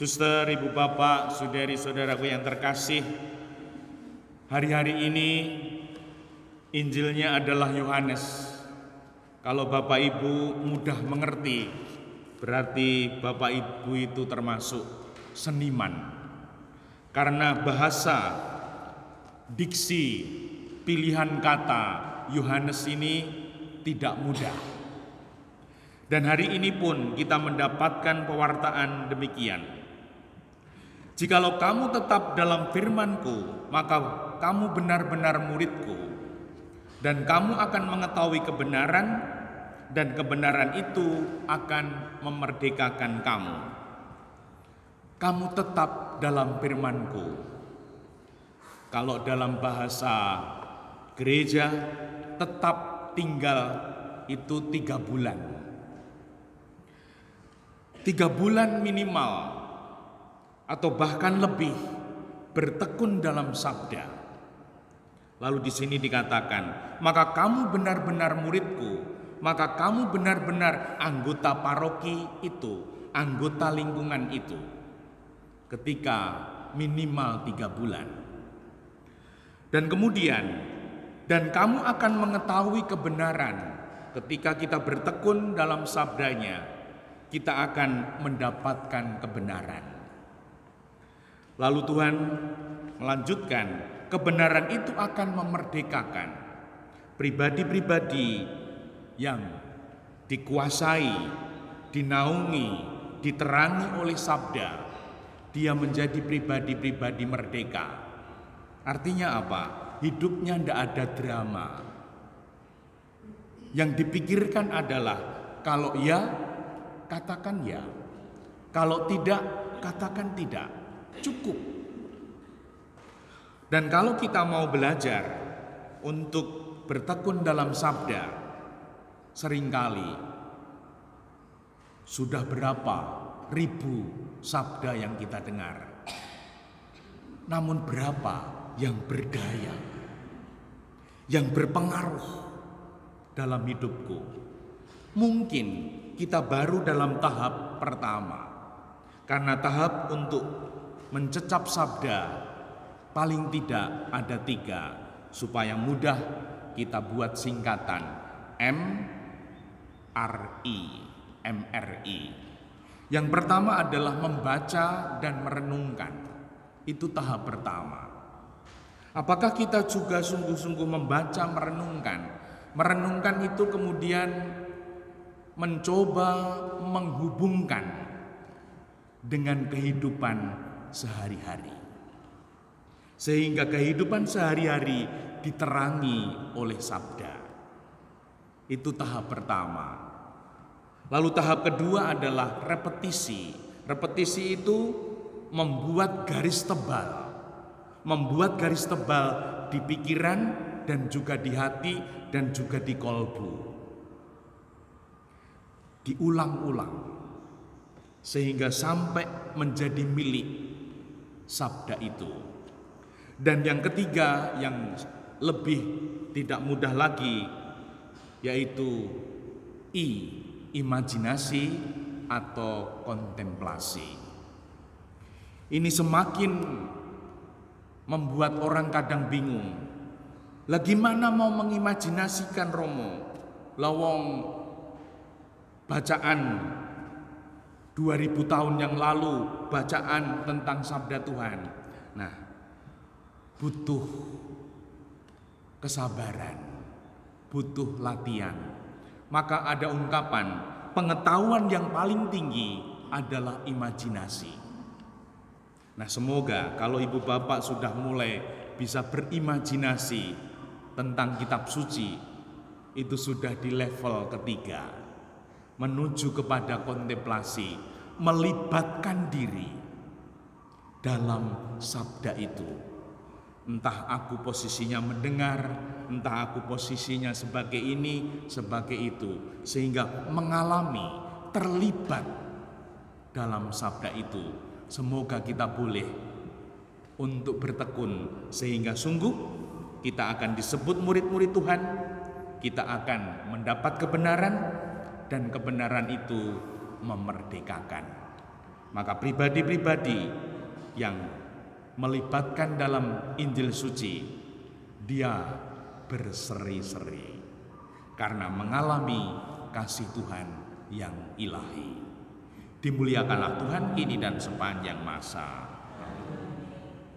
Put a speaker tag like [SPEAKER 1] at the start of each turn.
[SPEAKER 1] Suster, ibu bapak, saudari-saudaraku yang terkasih, hari-hari ini Injilnya adalah Yohanes. Kalau bapak ibu mudah mengerti, berarti bapak ibu itu termasuk seniman. Karena bahasa, diksi, pilihan kata Yohanes ini tidak mudah. Dan hari ini pun kita mendapatkan pewartaan demikian. Jikalau kamu tetap dalam firman-Ku, maka kamu benar-benar murid-Ku, dan kamu akan mengetahui kebenaran, dan kebenaran itu akan memerdekakan kamu. Kamu tetap dalam firman-Ku. Kalau dalam bahasa gereja, tetap tinggal itu 3 bulan. 3 bulan minimal atau bahkan lebih bertekun dalam sabda. Lalu di sini dikatakan, maka kamu benar-benar murid-Ku, maka kamu benar-benar anggota paroki itu, anggota lingkungan itu. Ketika minimal 3 bulan. Dan kemudian, dan kamu akan mengetahui kebenaran. Ketika kita bertekun dalam sabdanya, kita akan mendapatkan kebenaran. Lalu Tuhan melanjutkan, kebenaran itu akan memerdekakan pribadi-pribadi yang dikuasai, dinaungi, diterangi oleh sabda. Dia menjadi pribadi-pribadi merdeka. Artinya apa? Hidupnya tidak ada drama. Yang dipikirkan adalah, kalau ya, katakan ya. Kalau tidak, katakan tidak. Cukup. Dan kalau kita mau belajar untuk bertekun dalam sabda, seringkali sudah berapa ribu sabda yang kita dengar. Namun berapa yang berdaya, yang berpengaruh dalam hidupku? Mungkin kita baru dalam tahap pertama. Karena tahap untuk mencecap sabda paling tidak ada 3, supaya mudah kita buat singkatan MRI. Yang pertama adalah membaca dan merenungkan. Itu tahap pertama. Apakah kita juga sungguh-sungguh membaca, merenungkan? Merenungkan itu kemudian mencoba menghubungkan dengan kehidupan sehari-hari, sehingga kehidupan sehari-hari diterangi oleh sabda. Itu tahap pertama. Lalu tahap kedua adalah repetisi. Repetisi itu membuat garis tebal. Membuat garis tebal di pikiran dan juga di hati dan juga di kolbu. Diulang-ulang sehingga sampai menjadi milik sabda itu. Dan yang ketiga yang lebih tidak mudah lagi, yaitu imajinasi atau kontemplasi. Ini semakin membuat orang kadang bingung. Lah gimana mau mengimajinasikan Romo? Lawong bacaan 2000 tahun yang lalu, bacaan tentang sabda Tuhan. Nah, butuh kesabaran, butuh latihan. Maka ada ungkapan, pengetahuan yang paling tinggi adalah imajinasi. Nah, semoga kalau ibu bapak sudah mulai bisa berimajinasi tentang kitab suci, itu sudah di level ketiga. Menuju kepada kontemplasi, melibatkan diri dalam sabda itu. Entah aku posisinya mendengar, entah aku posisinya sebagai ini, sebagai itu, sehingga mengalami, terlibat dalam sabda itu. Semoga kita boleh untuk bertekun, sehingga sungguh kita akan disebut murid-murid Tuhan, kita akan mendapat kebenaran, dan kebenaran itu memerdekakan. Maka pribadi-pribadi yang melibatkan dalam Injil suci, dia berseri-seri karena mengalami kasih Tuhan yang ilahi. Dimuliakanlah Tuhan kini dan sepanjang masa.